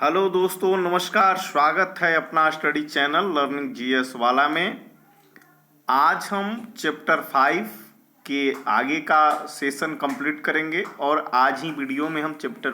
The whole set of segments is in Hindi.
हेलो दोस्तों, नमस्कार। स्वागत है अपना स्टडी चैनल लर्निंग जीएस वाला में। आज हम चैप्टर 5 के आगे का सेशन कंप्लीट करेंगे और आज ही वीडियो में हम चैप्टर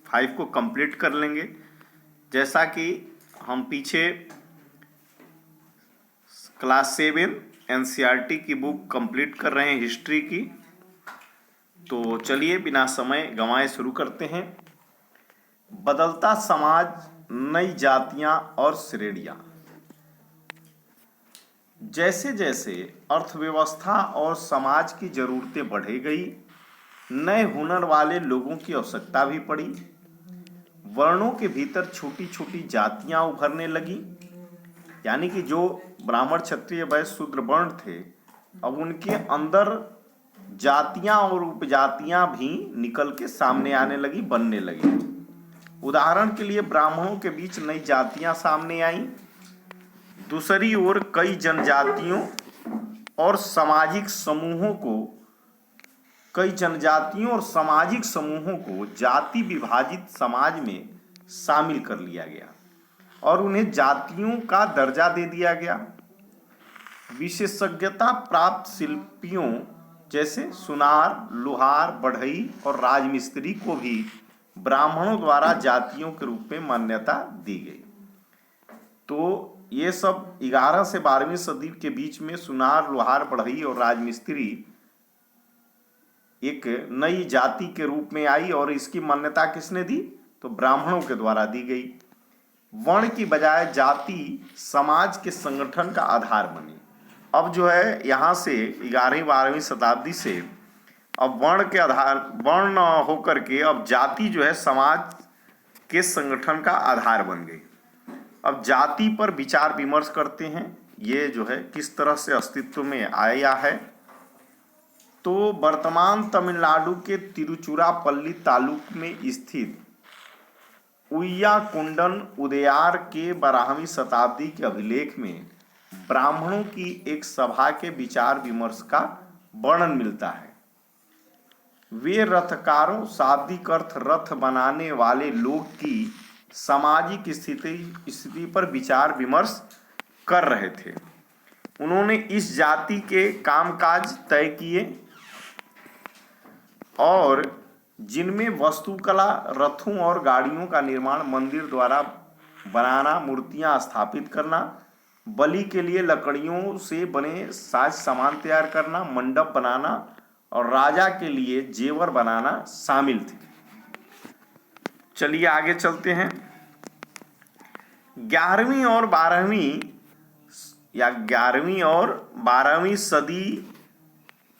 5 को कंप्लीट कर लेंगे। जैसा कि हम पीछे क्लास 7 एनसीईआरटी की बुक कंप्लीट कर रहे हैं हिस्ट्री की। तो चलिए बिना समय गंवाए शुरू करते हैं। बदलता समाज, नई जातियां और श्रेणियां। जैसे जैसे अर्थव्यवस्था और समाज की जरूरतें बढ़े गई, नए हुनर वाले लोगों की आवश्यकता भी पड़ी। वर्णों के भीतर छोटी छोटी जातियां उभरने लगी, यानी कि जो ब्राह्मण, क्षत्रिय, वैश्य, शूद्र वर्ण थे, अब उनके अंदर जातियां और उपजातियां भी निकल के सामने आने लगी, बनने लगी। उदाहरण के लिए ब्राह्मणों के बीच नई जातियां सामने आईं। दूसरी ओर कई जनजातियों और सामाजिक समूहों को जाति विभाजित समाज में शामिल कर लिया गया और उन्हें जातियों का दर्जा दे दिया गया। विशेषज्ञता प्राप्त शिल्पियों जैसे सुनार, लोहार, बढ़ई और राजमिस्त्री को भी ब्राह्मणों द्वारा जातियों के रूप में मान्यता दी गई। तो ये सब 11 से 12वीं सदी के बीच में सुनार, लोहार, बढ़ई और राजमिस्त्री एक नई जाति के रूप में आई और इसकी मान्यता किसने दी? तो ब्राह्मणों के द्वारा दी गई। वर्ण की बजाय जाति समाज के संगठन का आधार बनी। अब जो है यहाँ से 11वीं-12वीं शताब्दी से अब वर्ण होकर के अब जाति जो है समाज के संगठन का आधार बन गई। अब जाति पर विचार विमर्श करते हैं, ये जो है किस तरह से अस्तित्व में आया है। तो वर्तमान तमिलनाडु के तिरुचिरापल्ली तालुक में स्थित उय्याकुंडन उदयार के 12वीं शताब्दी के अभिलेख में ब्राह्मणों की एक सभा के विचार विमर्श का वर्णन मिलता है। वे रथकारों, शाब्दिक अर्थ रथ बनाने वाले लोग की सामाजिक स्थिति पर विचार विमर्श कर रहे थे। उन्होंने इस जाति के कामकाज तय किए और जिनमें वस्तुकला, रथों और गाड़ियों का निर्माण, मंदिर द्वारा बनाना, मूर्तियां स्थापित करना, बलि के लिए लकड़ियों से बने साज सामान तैयार करना, मंडप बनाना और राजा के लिए जेवर बनाना शामिल थे। चलिए आगे चलते हैं। 11वीं और 12वीं सदी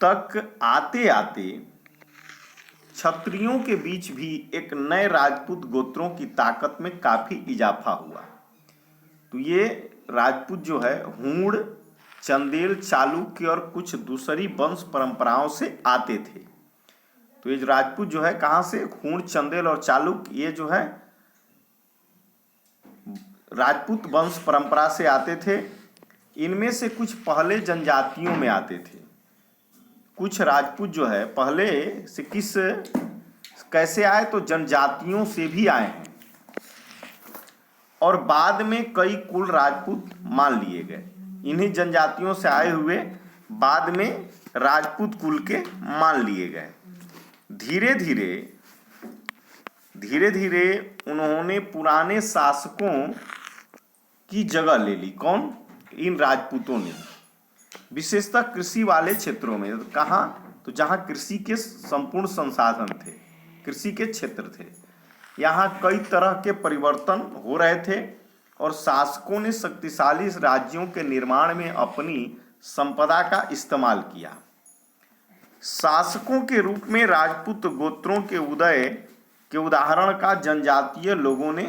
तक आते आते क्षत्रियों के बीच भी एक नए राजपूत गोत्रों की ताकत में काफी इजाफा हुआ। तो ये राजपूत जो है हूण, चंदेल, चालुक्य और कुछ दूसरी वंश परंपराओं से आते थे। तो ये राजपूत जो है कहाँ से? हूण, चंदेल और चालुक्य, ये जो है राजपूत वंश परंपरा से आते थे। इनमें से कुछ पहले जनजातियों में आते थे। कुछ राजपूत जो है पहले से कैसे आए? तो जनजातियों से भी आए हैं और बाद में कई कुल राजपूत मान लिए गए। इन्हीं जनजातियों से आए हुए बाद में राजपूत कुल के मान लिए गए। धीरे धीरे उन्होंने पुराने शासकों की जगह ले ली। कौन? इन राजपूतों ने, विशेषतः कृषि वाले क्षेत्रों में। कहाँ? तो जहाँ कृषि के संपूर्ण संसाधन थे, कृषि के क्षेत्र थे, यहाँ कई तरह के परिवर्तन हो रहे थे और शासकों ने शक्तिशाली राज्यों के निर्माण में अपनी संपदा का इस्तेमाल किया। शासकों के रूप में राजपूत गोत्रों के उदय के उदाहरण का जनजातीय लोगों ने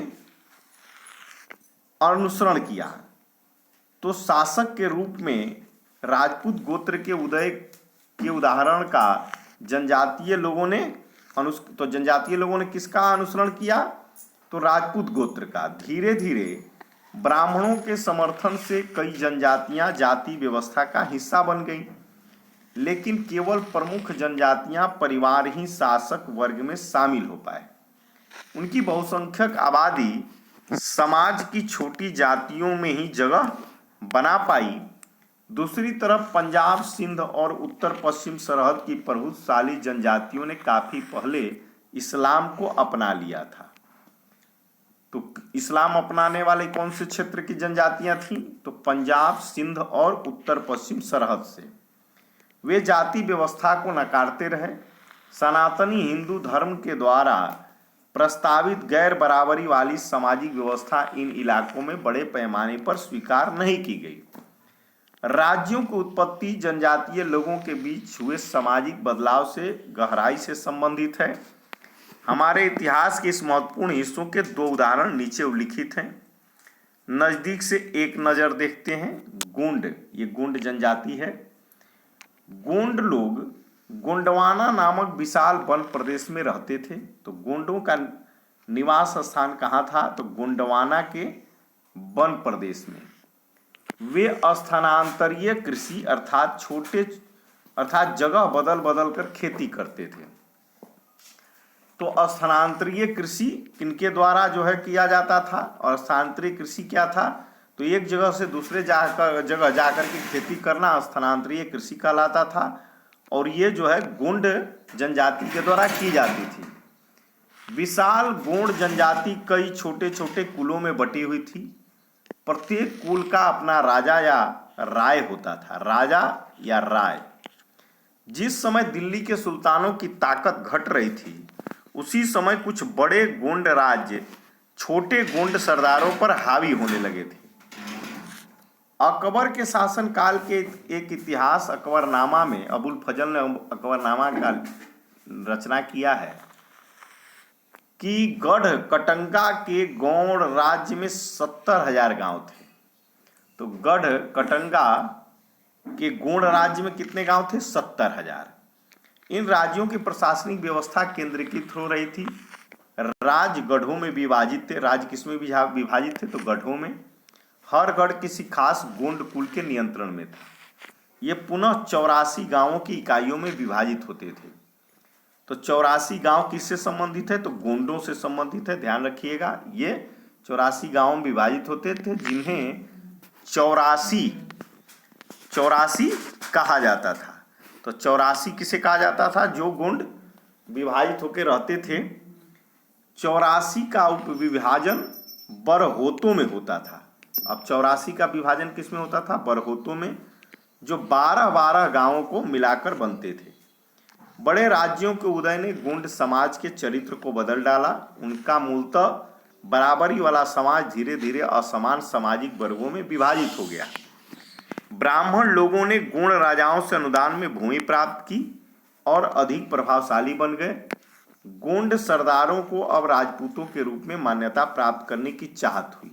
अनुसरण किया। तो शासक के रूप में राजपूत गोत्र के उदय के उदाहरण का जनजातीय लोगों ने किसका अनुसरण किया? तो राजपूत गोत्र का। धीरे धीरे ब्राह्मणों के समर्थन से कई जनजातियां जाति व्यवस्था का हिस्सा बन गईं, लेकिन केवल प्रमुख जनजातियां परिवार ही शासक वर्ग में शामिल हो पाए। उनकी बहुसंख्यक आबादी समाज की छोटी जातियों में ही जगह बना पाई। दूसरी तरफ पंजाब, सिंध और उत्तर पश्चिम सरहद की प्रभुशाली जनजातियों ने काफी पहले इस्लाम को अपना लिया था। तो इस्लाम अपनाने वाले कौन से क्षेत्र की जनजातियां थीं? तो पंजाब, सिंध और उत्तर पश्चिम सरहद से। वे जाति व्यवस्था को नकारते रहे। सनातनी हिंदू धर्म के द्वारा प्रस्तावित गैर बराबरी वाली सामाजिक व्यवस्था इन इलाकों में बड़े पैमाने पर स्वीकार नहीं की गई। राज्यों की उत्पत्ति जनजातीय लोगों के बीच हुए सामाजिक बदलाव से गहराई से संबंधित है। हमारे इतिहास के इस महत्वपूर्ण हिस्सों के दो उदाहरण नीचे उल्लिखित हैं। नजदीक से एक नजर देखते हैं। गोंड, ये गोंड जनजाति है। गोंड लोग गोंडवाना नामक विशाल वन प्रदेश में रहते थे। तो गोंडों का निवास स्थान कहाँ था? तो गोंडवाना के वन प्रदेश में। वे स्थानांतरीय कृषि अर्थात जगह बदल बदल कर खेती करते थे। तो स्थानांतरीय कृषि किनके द्वारा जो है किया जाता था? और स्थानांतरीय कृषि क्या था? तो एक जगह से दूसरे जगह जाकर के खेती करना स्थानांतरीय कृषि कहलाता था। और ये जो है गोंड जनजाति के द्वारा की जाती थी। विशाल गोंड जनजाति कई छोटे छोटे कुलों में बटी हुई थी। प्रत्येक कुल का अपना राजा या राय होता था। राजा या राय। जिस समय दिल्ली के सुल्तानों की ताकत घट रही थी, उसी समय कुछ बड़े गोंड राज्य छोटे गोंड सरदारों पर हावी होने लगे थे। अकबर के शासनकाल के एक इतिहास अकबरनामा में अबुल फजल ने अकबरनामा का रचना किया है कि गढ़ कटंगा के गौड़ राज्य में 70,000 गांव थे। तो गढ़ कटंगा के गौड़ राज्य में कितने गांव थे? 70,000। इन राज्यों की प्रशासनिक व्यवस्था केंद्रीकृत हो रही थी। राज्य गढ़ों में विभाजित थे। राज्य किसमें विभाजित थे? तो गढ़ों में। हर गढ़ किसी खास गोंड कुल के नियंत्रण में था। ये पुनः 84 गांवों की इकाइयों में विभाजित होते थे। तो 84 गांव किससे संबंधित है? तो गोंडों से संबंधित है। ध्यान रखिएगा, ये 84 गांव में विभाजित होते थे, जिन्हें 84 कहा जाता था। तो 84 किसे कहा जाता था? जो गोंड विभाजित होकर रहते थे। 84 का उपविभाजन बरहोतों में होता था। अब 84 का विभाजन किसमें होता था? बरहोतों में, जो 12-12 गांवों को मिलाकर बनते थे। बड़े राज्यों के उदय ने गोंड समाज के चरित्र को बदल डाला। उनका मूलतः बराबरी वाला समाज धीरे धीरे असमान सामाजिक वर्गों में विभाजित हो गया। ब्राह्मण लोगों ने गोंड राजाओं से अनुदान में भूमि प्राप्त की और अधिक प्रभावशाली बन गए। गोंड सरदारों को अब राजपूतों के रूप में मान्यता प्राप्त करने की चाहत हुई।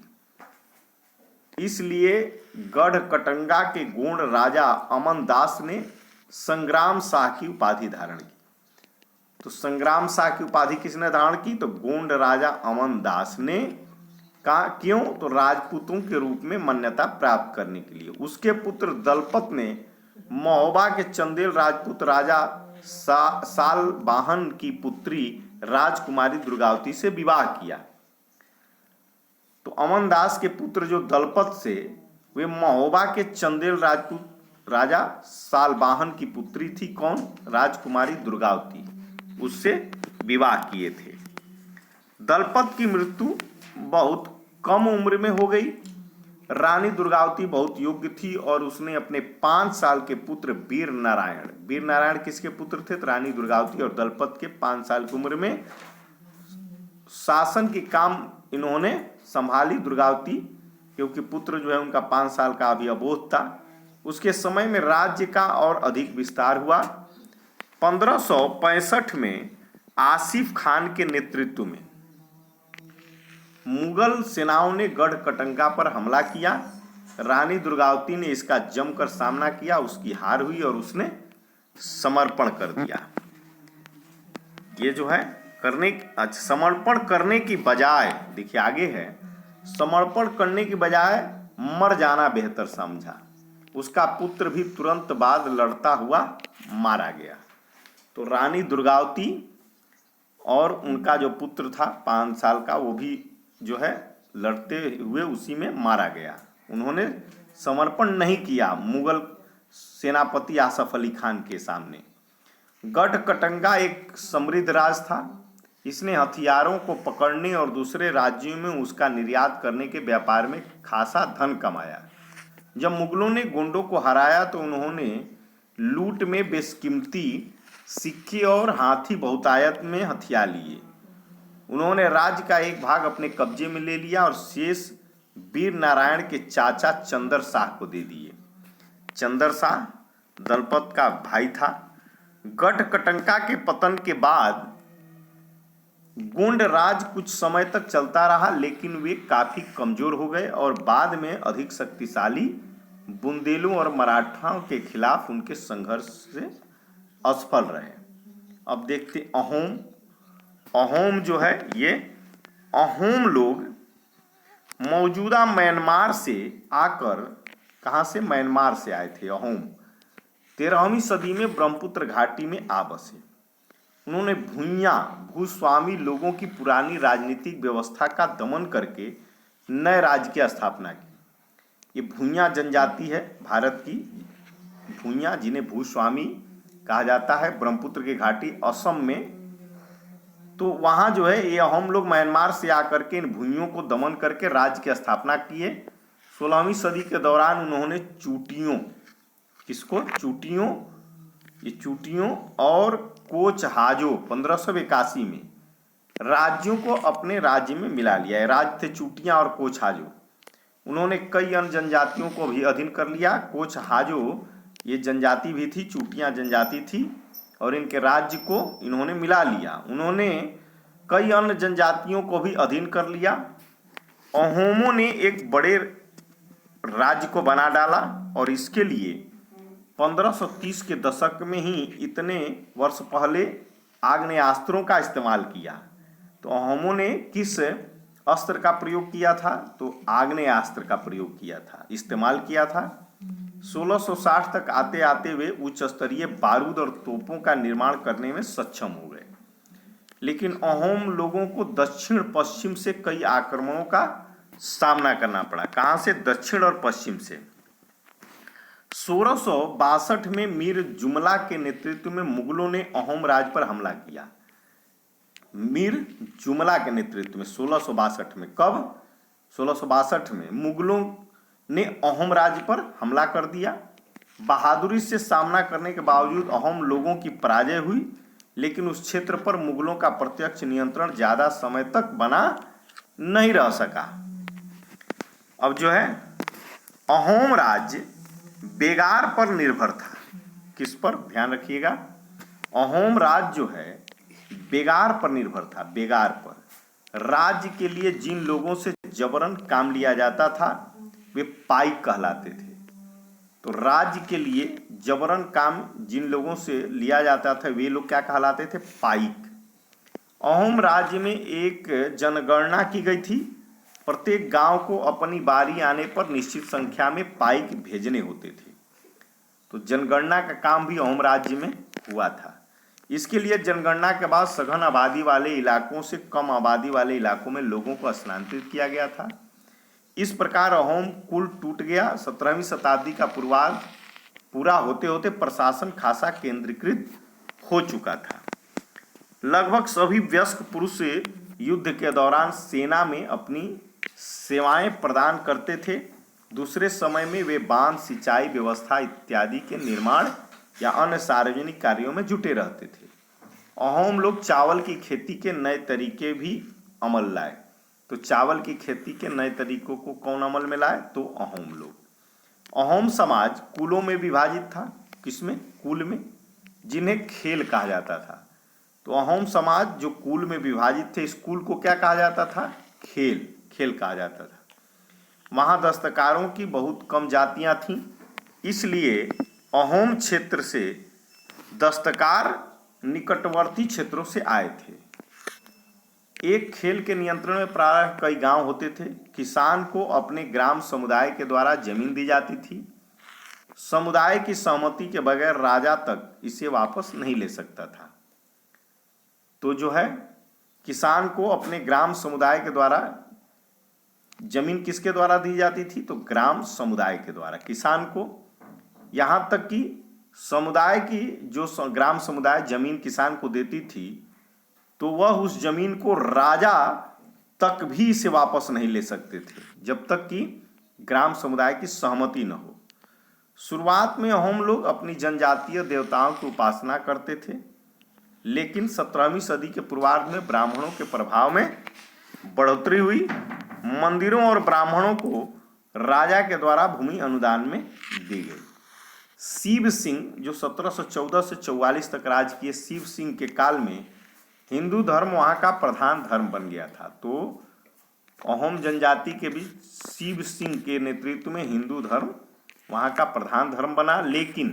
इसलिए गढ़ कटंगा के गोंड राजा अमन दास ने संग्राम शाह की उपाधि धारण की। तो संग्राम शाह की उपाधि किसने धारण की? तो गोंड राजा अमन दास ने। क्यों? तो राजपूतों के रूप में मान्यता प्राप्त करने के लिए। उसके पुत्र दलपत ने महोबा के चंदेल राजपूत राजा सालबाहन की पुत्री राजकुमारी दुर्गावती से विवाह किया। तो अमन दास के पुत्र जो दलपत से, वे महोबा के चंदेल राजपूत राजा सालबाहन की पुत्री थी। कौन? राजकुमारी दुर्गावती। उससे विवाह किए थे। दलपत की मृत्यु बहुत कम उम्र में हो गई। रानी दुर्गावती बहुत योग्य थी और उसने अपने 5 साल के पुत्र वीर नारायण किसके पुत्र थे? तो रानी दुर्गावती और दलपत के 5 साल की उम्र में शासन की काम इन्होंने संभाली। दुर्गावती, क्योंकि पुत्र जो है उनका 5 साल का अभी अबोध था। उसके समय में राज्य का और अधिक विस्तार हुआ। 1565 में आसिफ खान के नेतृत्व में मुगल सेनाओं ने गढ़ कटंगा पर हमला किया। रानी दुर्गावती ने इसका जमकर सामना किया। उसकी हार हुई और उसने समर्पण कर दिया। ये जो है समर्पण करने की बजाय, देखिए आगे है, समर्पण करने की बजाय मर जाना बेहतर समझा। उसका पुत्र भी तुरंत बाद लड़ता हुआ मारा गया। तो रानी दुर्गावती और उनका जो पुत्र था 5 साल का, वो भी जो है लड़ते हुए उसी में मारा गया। उन्होंने समर्पण नहीं किया मुगल सेनापति आसफ अली खान के सामने। गढ़कटंगा एक समृद्ध राज था। इसने हथियारों को पकड़ने और दूसरे राज्यों में उसका निर्यात करने के व्यापार में खासा धन कमाया। जब मुगलों ने गोंडों को हराया तो उन्होंने लूट में बेशकीमती सिक्के और हाथी बहुतायत में हथियार लिए। उन्होंने राज्य का एक भाग अपने कब्जे में ले लिया और शेष वीर नारायण के चाचा चंदर शाह को दे दिए। चंदर शाह दलपत का भाई था। गढ़कटंका के पतन के बाद गोंड राज कुछ समय तक चलता रहा, लेकिन वे काफी कमजोर हो गए और बाद में अधिक शक्तिशाली बुंदेलों और मराठाओं के खिलाफ उनके संघर्ष से असफल रहे। अब देखते अहोम। अहोम जो है, ये अहोम लोग मौजूदा म्यांमार से आकर, कहाँ से? म्यांमार से आए थे अहोम। 13वीं सदी में ब्रह्मपुत्र घाटी में आ बसे। उन्होंने भूइयां भूस्वामी लोगों की पुरानी राजनीतिक व्यवस्था का दमन करके नए राज्य की स्थापना की। ये भूइयां जनजाति है भारत की। भूइयां, जिन्हें भूस्वामी कहा जाता है, ब्रह्मपुत्र की घाटी असम में। तो वहां जो है, ये अहोम लोग म्यांमार से आकर के इन भूइयों को दमन करके राज्य की स्थापना किए। 16वीं सदी के दौरान उन्होंने चूटियों, किसको? चूटियों, ये चूटियों और कोचहाजों 1581 में राज्यों को अपने राज्य में मिला लिया। राज्य थे चूटियां और कोचहाजों। उन्होंने कई अन्य जनजातियों को भी अधीन कर लिया। कोचहाजों ये जनजाति भी थी, चूटियां जनजाति थी, और इनके राज्य को इन्होंने मिला लिया। उन्होंने कई अन्य जनजातियों को भी अधीन कर लिया। अहोमों ने एक बड़े राज्य को बना डाला और इसके लिए 1530 के दशक में ही, इतने वर्ष पहले, आग्नेयास्त्रों का इस्तेमाल किया। तो अहोमों ने किस अस्त्र का प्रयोग किया था? तो आग्नेयास्त्र का प्रयोग किया था, इस्तेमाल किया था। 1660 तक आते आते वे उच्च स्तरीय बारूद और तोपों का निर्माण करने में सक्षम हो गए। लेकिन अहोम लोगों को दक्षिण पश्चिम से कई आक्रमणों का सामना करना पड़ा। कहां से? दक्षिण और पश्चिम से। 1662 में मीर जुमला के नेतृत्व में मुगलों ने अहोम राज पर हमला किया। मीर जुमला के नेतृत्व में 1662 में। कब? 1662 में मुगलों ने अहोम राज्य पर हमला कर दिया। बहादुरी से सामना करने के बावजूद अहोम लोगों की पराजय हुई, लेकिन उस क्षेत्र पर मुगलों का प्रत्यक्ष नियंत्रण ज्यादा समय तक बना नहीं रह सका। अब जो है, अहोम राज्य बेगार पर निर्भर था। किस पर? ध्यान रखिएगा, अहोम राज्य जो है बेगार पर निर्भर था। बेगार पर। राज्य के लिए जिन लोगों से जबरन काम लिया जाता था वे पाइक कहलाते थे। तो राज्य के लिए जबरन काम जिन लोगों से लिया जाता था वे लोग क्या कहलाते थे? पाइक। अहोम राज्य में एक जनगणना की गई थी। प्रत्येक गांव को अपनी बारी आने पर निश्चित संख्या में पाइक भेजने होते थे। तो जनगणना का काम भी अहोम राज्य में हुआ था। इसके लिए जनगणना के बाद सघन आबादी वाले इलाकों से कम आबादी वाले इलाकों में लोगों को स्थानांतरित किया गया था। इस प्रकार अहोम कुल टूट गया। 17वीं शताब्दी का पूर्वार्ध पूरा होते होते प्रशासन खासा केंद्रीकृत हो चुका था। लगभग सभी वयस्क पुरुष युद्ध के दौरान सेना में अपनी सेवाएं प्रदान करते थे। दूसरे समय में वे बांध, सिंचाई व्यवस्था इत्यादि के निर्माण या अन्य सार्वजनिक कार्यों में जुटे रहते थे। अहोम लोग चावल की खेती के नए तरीके भी अमल लाए। तो चावल की खेती के नए तरीकों को कौन अमल में लाए? तो अहोम लोग। अहोम समाज कुलों में विभाजित था। किसमें? कुल में, जिन्हें खेल कहा जाता था। तो अहोम समाज जो कुल में विभाजित थे, इस कुल को क्या कहा जाता था? खेल। खेल कहा जाता था। वहां दस्तकारों की बहुत कम जातियां थीं, इसलिए अहोम क्षेत्र से दस्तकार निकटवर्ती क्षेत्रों से आए थे। एक खेल के नियंत्रण में प्रायः कई गांव होते थे। किसान को अपने ग्राम समुदाय के द्वारा जमीन दी जाती थी। समुदाय की सहमति के बगैर राजा तक इसे वापस नहीं ले सकता था। तो जो है, किसान को अपने ग्राम समुदाय के द्वारा जमीन किसके द्वारा दी जाती थी? तो ग्राम समुदाय के द्वारा किसान को। यहां तक कि समुदाय की जो ग्राम समुदाय जमीन किसान को देती थी तो वह उस जमीन को राजा तक भी इसे वापस नहीं ले सकते थे जब तक कि ग्राम समुदाय की सहमति न हो। शुरुआत में अहोम लोग अपनी जनजातीय देवताओं की उपासना करते थे, लेकिन 17वीं सदी के पूर्वार्ध में ब्राह्मणों के प्रभाव में बढ़ोतरी हुई। मंदिरों और ब्राह्मणों को राजा के द्वारा भूमि अनुदान में दी गई। शिव सिंह जो 1714 से 44 तक राज किए, शिव सिंह के काल में हिंदू धर्म वहाँ का प्रधान धर्म बन गया था। तो अहोम जनजाति के बीच शिव सिंह के नेतृत्व में हिंदू धर्म वहाँ का प्रधान धर्म बना, लेकिन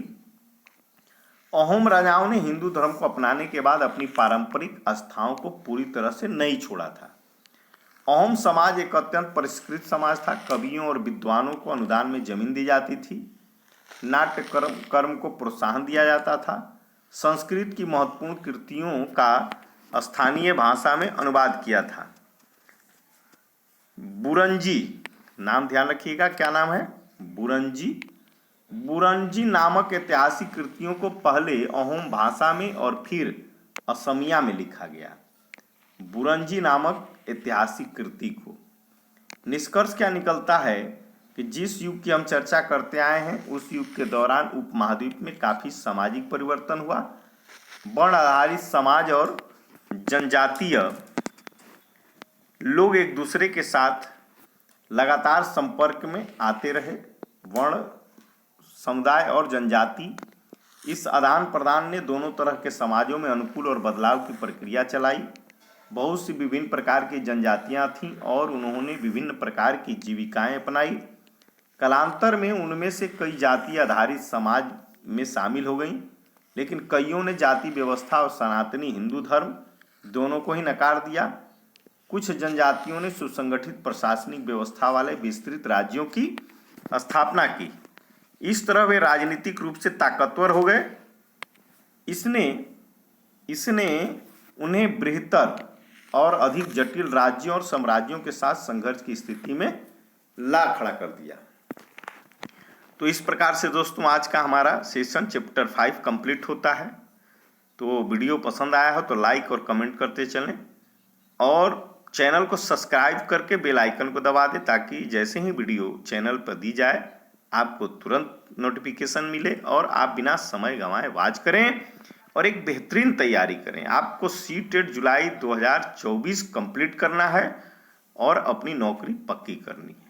अहोम राजाओं ने हिंदू धर्म को अपनाने के बाद अपनी पारंपरिक आस्थाओं को पूरी तरह से नहीं छोड़ा था। अहोम समाज एक अत्यंत परिष्कृत समाज था। कवियों और विद्वानों को अनुदान में जमीन दी जाती थी। नाट्य कर्म को प्रोत्साहन दिया जाता था। संस्कृत की महत्वपूर्ण कृतियों का स्थानीय भाषा में अनुवाद किया था। बुरंजी, नाम ध्यान रखिएगा, क्या नाम है? बुरंजी। बुरंजी नामक ऐतिहासिक कृतियों को पहले अहोम भाषा में और फिर असमिया में लिखा गया। बुरंजी नामक ऐतिहासिक कृति को। निष्कर्ष क्या निकलता है कि जिस युग की हम चर्चा करते आए हैं उस युग के दौरान उपमहाद्वीप में काफी सामाजिक परिवर्तन हुआ। वर्ण आधारित समाज और जनजातीय लोग एक दूसरे के साथ लगातार संपर्क में आते रहे। वर्ण, समुदाय और जनजाति, इस आदान प्रदान ने दोनों तरह के समाजों में अनुकूल और बदलाव की प्रक्रिया चलाई। बहुत सी विभिन्न प्रकार की जनजातियां थीं और उन्होंने विभिन्न प्रकार की जीविकाएं अपनाई। कालांतर में उनमें से कई जाति आधारित समाज में शामिल हो गईं, लेकिन कईयों ने जाति व्यवस्था और सनातनी हिंदू धर्म दोनों को ही नकार दिया। कुछ जनजातियों ने सुसंगठित प्रशासनिक व्यवस्था वाले विस्तृत राज्यों की स्थापना की। इस तरह वे राजनीतिक रूप से ताकतवर हो गए। इसने उन्हें बृहत्तर और अधिक जटिल राज्यों और साम्राज्यों के साथ संघर्ष की स्थिति में ला खड़ा कर दिया। तो इस प्रकार से दोस्तों आज का हमारा सेशन चैप्टर 5 कंप्लीट होता है। तो वीडियो पसंद आया हो तो लाइक और कमेंट करते चलें और चैनल को सब्सक्राइब करके बेल आइकन को दबा दें ताकि जैसे ही वीडियो चैनल पर दी जाए आपको तुरंत नोटिफिकेशन मिले और आप बिना समय गंवाए वॉच करें और एक बेहतरीन तैयारी करें। आपको सीटेट जुलाई 2024 कंप्लीट करना है और अपनी नौकरी पक्की करनी है।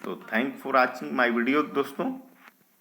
तो thank for watching my video दोस्तों।